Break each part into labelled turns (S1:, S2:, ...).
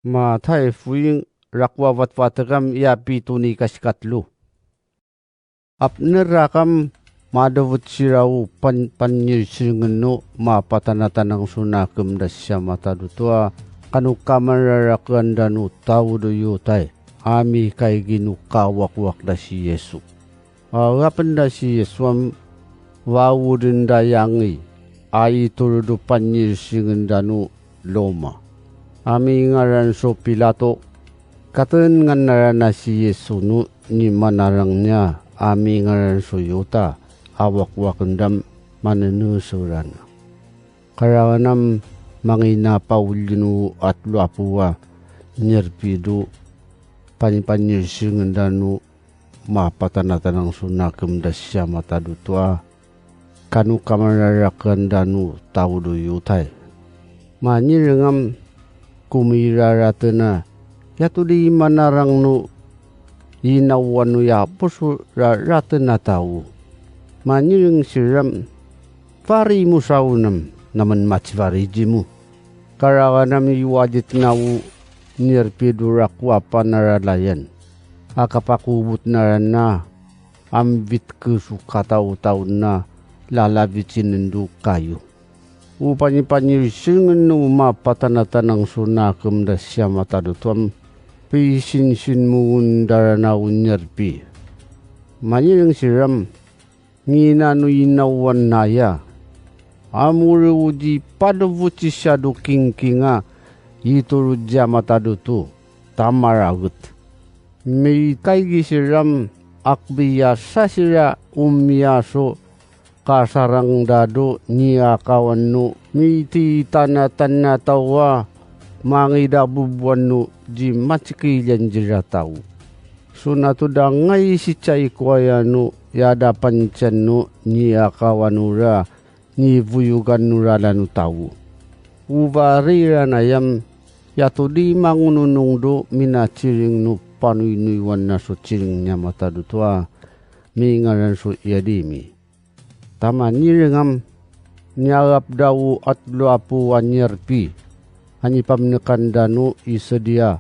S1: Matay fuing rakwawat watagam ya pituni kaskatlu. Apner rakam madawut sirau panyirsingenno mapatanatanang sunakam dasya matadutua kanukaman rarakan danu tau duyutay ami kay ginukawak-wak da si Yesu. Agapan da si Yesu wawudin dayangi ay turudo panyirsingan danu loma. Ami ngaran so Pilato katen nganara si Yesu nu ni manarangnya ami ngaran so Yuta awak wakendam manenusuran. Karawanam mangina paulinu at luapua nyerpidu panipanyirsingan danu mapatanatanang sunakam dasya matadutua kanu kamararakan danu taudu Yutay. Manyirengam kumiraratena yatu di manarang nu inawan nu yapus ratena tahu. Manyireng siram vari musaunam naman macivarijimu. Karawanam iwajit nawu nirpidurak wapanaralayan. Akapakubut narana ambit kesukatau-tau na lalabitsinendu kayu. Upanyipanyirsingan nu mapatanatanang sunakam dasya matadutuam pisinsin muundara unyarpi. Manyirang siram ngina nu inawan naya amuri uji padavuci syadu kingkinga ituru matadutu tamaragut. May kaigi siram akbiya sasira umyaso kasarang dado niya kawan nu miti tanatan tawa mangida bubuan nu ji macikilyan jira tau. Sunatu dangay si chay kwaya nu yada pancan nu niya kawan nura ni vuyugan nura lanu tau. Ubarira nayam yato di mangununung do minaciring nu panuinuiwan na so ciring nya matadutua mingaran so yadimi. Tama nirengam nyarap dawu at luapu wanyerpi hani pamnekan danu isedia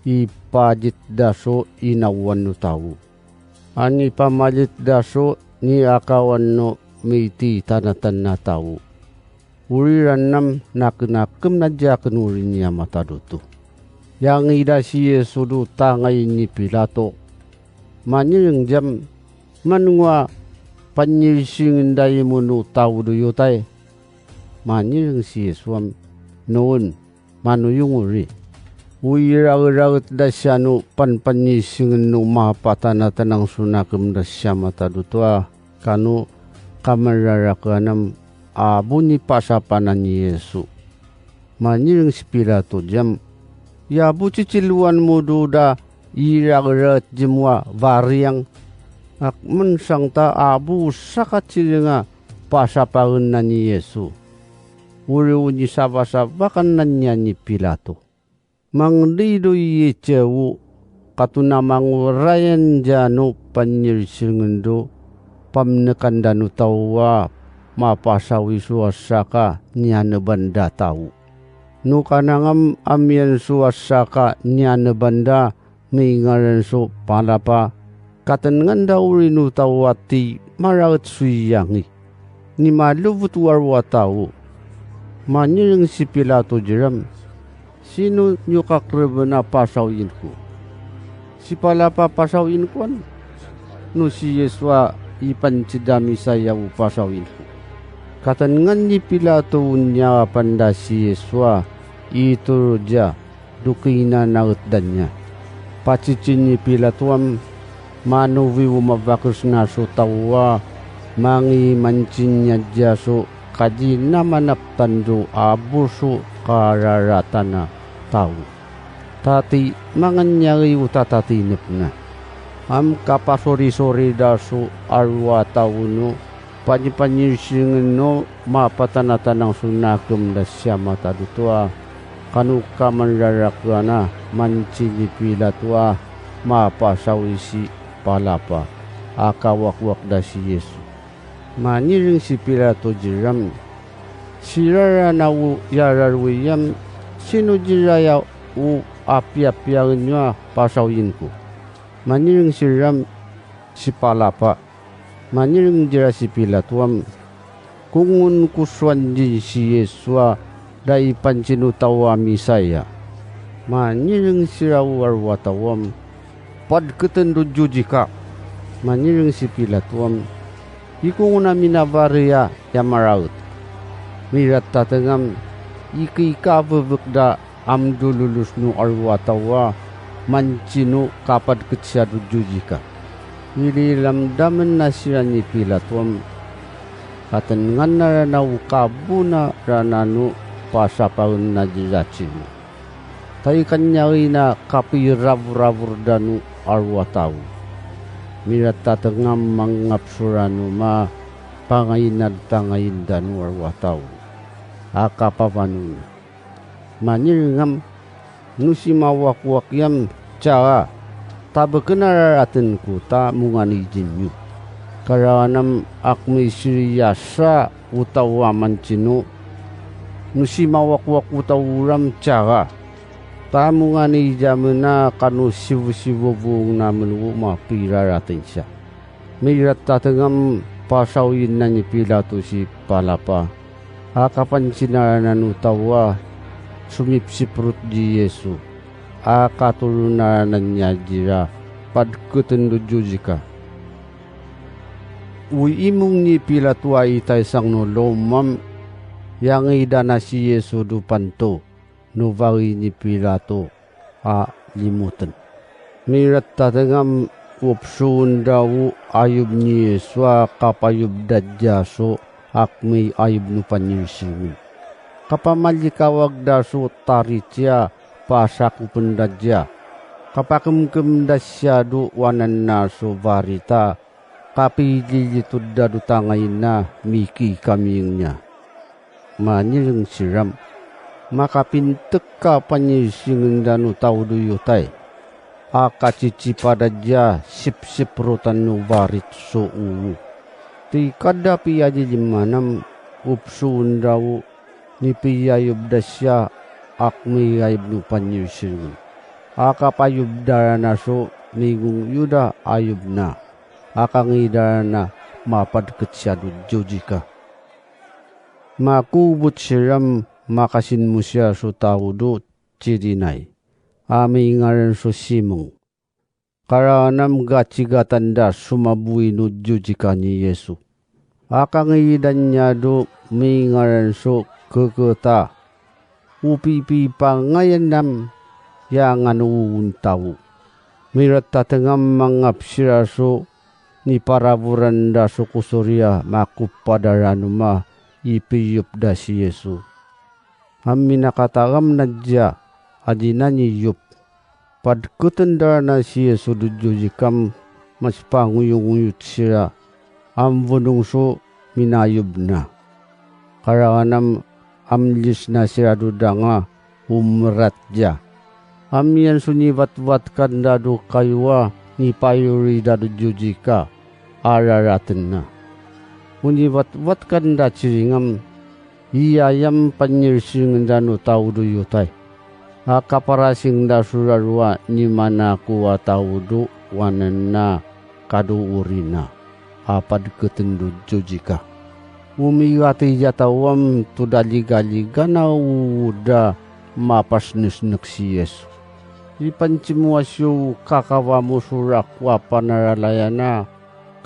S1: ipajit daso inawan nu tahu. Hani pamajit daso ni akawan no miti tanatan na tahu. Uriran nam nakenakem najaken urinya matadutu. Yang ida si Yesu du tangay ni Pilato. Manyireng jam manwa panyirsingan dayi mo no tao do Yutay. Manyireng si Yesu noon manuyong uri. Uiraw-irawit da siya no panpanyirsingan no mapatanatanang sunakam da siya matadutua kanu kamararakanam abo ni pasapanan ni Yesu. Manyireng si Pilato jam yabu ciciluan mo do da iraw-irawit jimwa variang ak mensang ta abu sakacil nga pasapaun na ni Yesu. Uri unyi sabasabakan na niya ni Pilato. Mangdido iye cewu katunamang urayan jano panyirsingan do pamnekan danu tawa mapasawi suasaka niya banda tau. Nukanangam amian suasaka niya banda mingaran so palapa katangan dauri nu tawati marawat suyangi ni malubut warwa tau. Manyireng si Pilato jiram sino nyo kakrebe na pasawin ko? Si palapa pasawin ko no si Yeswa ipancidami sayaw pasawin ko. Katangan ni Pilato niya panda si Yeswa iturudya dukina nautdannya. Pacicin ni Pilato manuwi umabakus na so tawa mangi mancinya jaso kaji namanap tando abuso kararatana tau. Tati manganyari utatatinip na. Am kapasori-sori daso arwa tau no panyipanyirsingan no mapatanatanang sunakam da siya matadutua kanu kamanrarakana manci ni Pilato mapasawisi palapa akawakwak da si Yesu. Manyireng si Pilato jiram sirara na yararwiyam sino jiraya u api-apiangin niya pasawin ko. Maniring siram si palapa. Maniring jira si Pilatuam. Kungun kuswan di si Yesua dai pancinutawa misaya. Maniring siraw arwatawam. Padketan dujujika. Maniring si Pilatuam. Ikung na minabariya yamaraut. Mirat tatangam. Iki kababakda amdululus nu arwatawa. Mancinu kapad ketsya dujujika. Ililamdaman na siya ni Pilatuam. Katangan na ranaw kabuna rananu pasapaun na jiracinu. Tayo kanyari na kapirav-ravur danu arwataw. Mirat tatangam mangapsuranu ma pangainad tangain danu arwataw. Akapapanu. Manirngam nusimawak-wak yam cara. Tabakenararatin ko ta mungani jinyu. Karanam akmi siriyasa utawaman cinu. Nusimawak-wak utawuram cara. Ta mungani jamena kanu sivu-sivu buong naman mapiraratin siya. Mirat tatangam pasawin na ni Pilato si Palapa. Akapan sinaranan utawa sumipsiprut di Yesu. Akatulunan niya jira padkutan dujujika. Uimong ni Pilato ay itay sang no lomam yang idana si Yesu dupanto no vari ni Pilato a limutan. Mirat tatangam upsun daw ayub ni Yesu kapayub dadyaso akmi ayub no panyusimin. Kapamalikawag daso taritya pasaku pendadya. Kapakemkem dasyadu wanan naso varita. Kapili itu dadu tangayin na miki kamingnya. Maniring siram. Maka pintek ka panyisingin danu tau duyutay. Aka cici padadya sip-sip rotan no varit so uwu. Ti kadapi aja jimanam upsuun daw ni piyayub dasya akmi ayub no panyusingin. Aka payub darana so mingung yuda ayub na. Aka ngidarana mapad ketsyadu jojika. Makubut siram makasin musya so tawudo cirinay. Ami ngaran so simong. Karanam gacigatanda sumabui no jojika ni Yesu. Aka ngidan niya do may ngaran so keketa. Upipi pangayan nam yang anuun tawu. Mirat tatangam mangapsiraso ni paraburan da sukusurya makup padaranuma ipiyup da si Yesu. Amin nakatagam nadya adina ni yup. Padkutan da na si Yesu dujujikam mas panguyung-uyut sira. Ambunung so minayub na. Karanganam amlis na sira dudanga umratja. Amian sunibat-wat kandado kaywa ni payuri dadu jujika araratin na. Unibat-wat kanda ciringam iyayam panyirsingan danu taudu yutay. Akaparasing da surarwa ni mana kuwa taudu wanan na kadu urina. Apad ketendu jujika. Umiwati jatawam tudaliga-liga na uda mapas nisnek si Yesu. Ipancimuasyo kakawamu surakwa panaralayana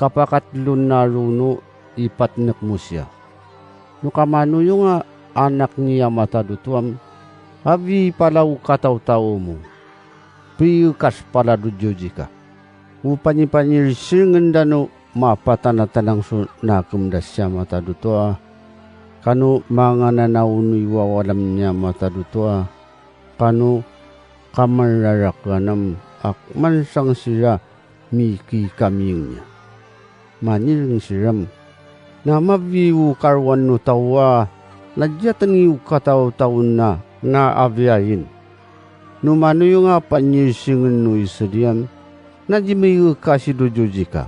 S1: kapakatlun na runo ipatnek mo siya. Nukamano yung anak niya matadutuam, habi palaw kataw-taw mo. Piyukas pala dujujika. Upanipanirsingan dano mapatanatanang sunakumdas siya matadutua. Kanu mga nanaunoy wawalam niya matadutua. Kanu kamararakanam akmansang sira miki kaming niya. Maniring siram na mabiwu karwan no tawa ladyatan yu kataw-taon na abiyayin. Numano yung panyisingin no isadiam na di may kasi dujujika.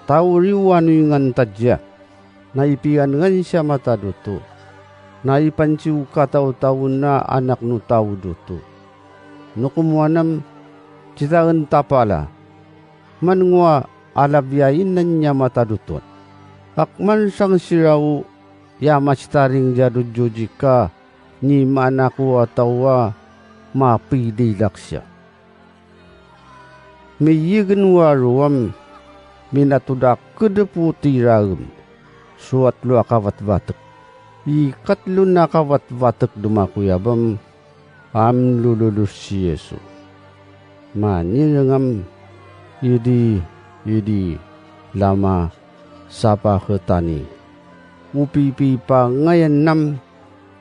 S1: Tauriwan yung antadya na ipian ngan siya mataduto. Na ipansiw kataw-taon na anak no tao duto. Nukumuanam citaen tapala. Manngwa alabyain na niya matadutun. Akman sang siraw ya mastaring jadujujika ni manaku atawa mapidilak siya. Miyigan waruam minatudak kedeputi ragam suat lu akawat batek. Ikatlu nakawat batek dumakuyabam am lululus si Yesu. Manirangam yudi lama sapa ketani. Upipi pa ngayon nam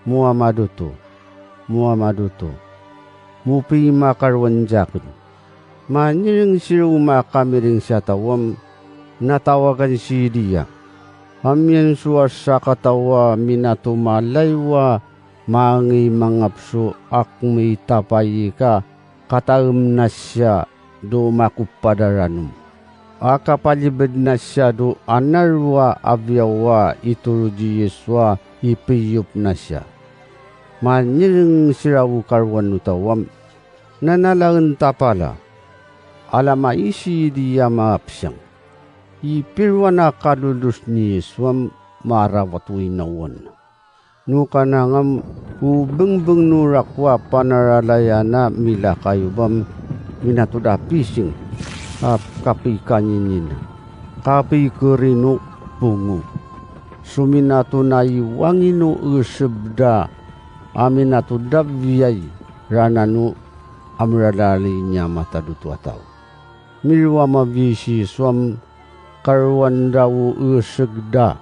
S1: Muhammaduto. Mupi makarwan jakun. Manirang siru makamiring siya tawam natawagan si dia. Amyan suwasa katawa minato malaywa mangi mangapso akmi tapayi ka kataum na siya do makupadaranum. Akapalibad na siya do anarwa abyawa ituruji Yeswa ipiyup na siya. Manirang sirawu karwan utawam nanalagan tapala alama isi dia maapsyang. Ipirwana kalulus ni Yeswam marawat winawan. Nukanangam ubeng-beng nurakwa panaralayana mila kayubam minatuda pising kapi kanyin kapi kerinu bungu. Suminatu nayi wanginu usebda aminatu davyai rananu amradalinya mata dutu atau. Milwa mavisi swam karwan dawu usegda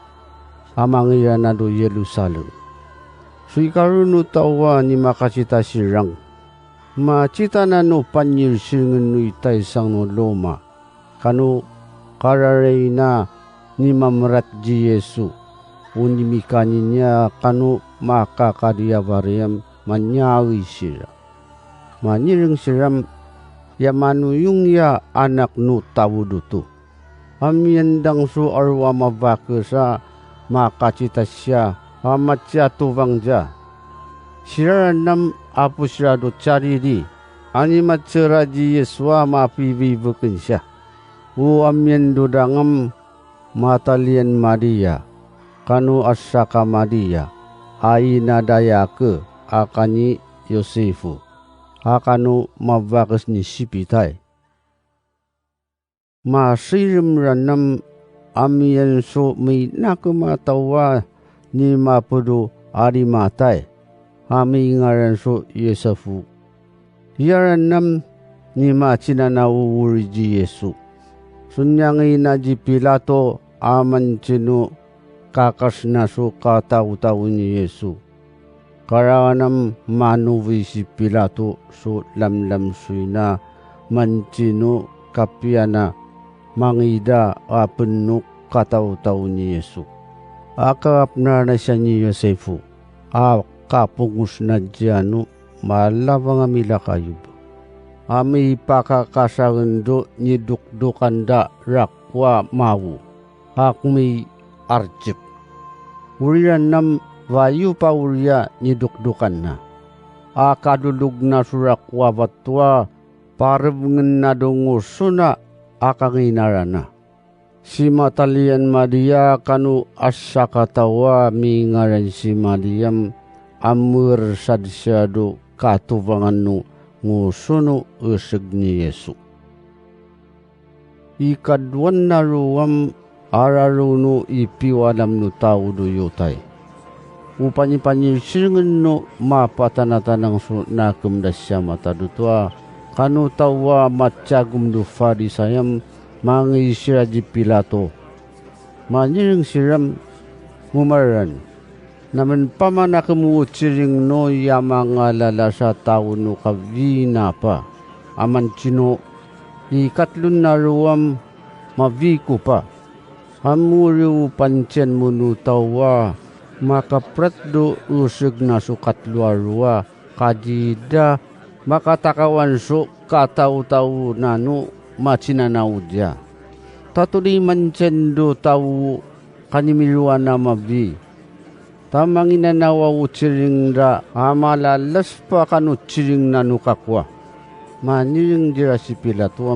S1: amangiyana do Yerusalem. Sui karunu tawa ni makacita sirang. Macita na no panyir sirngan no itay sang no loma. Kanu kararay na ni mamrat ji Yesu. Unimikani niya kanu makakadiyabariyam manyawi sira. Manirang siram yamanuyung ya anak no tawuduto. Amyandang su arwa mabaka sa makacita siya amat siya tubang siya. Siraranam apu siya do cariri animat sira ji Yeswa mapibibukin siya. U amyando dangam matalian Maria kanu asaka Maria aina daya ke akani Yosefu akanu mabakas ni sipitay. Masirim ranam amiyan so may nakumatawa ni mapudo arimatay. Ami ngaran so Yesafu. Yaranam ni machinanawuri ji Yesu. Sunyangi na ji Pilato aman chino kakas na so kataw-taw ni Yesu. Karanam manuwi si Pilato so lamlam suy na manchino kapiana mangida apenuk kataw-taw ni Yesu. Akap na siya ni Yosefu. Kapungus na diyano malabang amila kayub. Ami pakakasarendo ni dukdukanda rakwa mawu. Akmi arjip. Uriyan nam vayu pa uriya ni dukdukan na. Akadulug na surakwa batwa parabngan na dunguso na akanginara na. Si matalian Maria kanu asakatawa mingaran si Mariam amur sadsyado katubangan no ngusuno usag ni Yesu. Ikadwan na ruwam araruno ipiwalam no tao do yutay. Upanipanyisingan no mapatanatanang so nakumdasya matadutwa kanu tawa matsyagum do farisayam mangisira di Pilato. Manirang siram mumaran. Naman pamanakamuutsiring no yamang alala sa tao no kavina pa. Aman chino ikatlun na ruwam maviku pa. Amuriw pansyan mo no tawa makaprat do usag na sukatluarwa kadida makatakawan so kataw-taw na no machinanaw dia. Tatuli mansyan do tawo kanimiluan na mavi. Tamang inanawa utsiring da amalalas pa kanutsiring nanukakwa. Manying jira si Pilato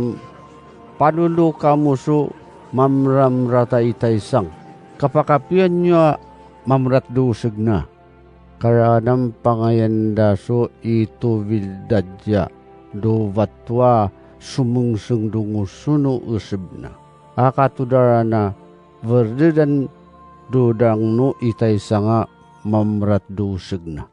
S1: palulu kamusu mamram rata itaisang. Kapakapian nyo mamrat dusig na. Karanam pangayanda so ito vildadya do vatwa sumungsung dungusuno usib na. Akatudara na verdedan dudang no itaisanga mamrat dusig na.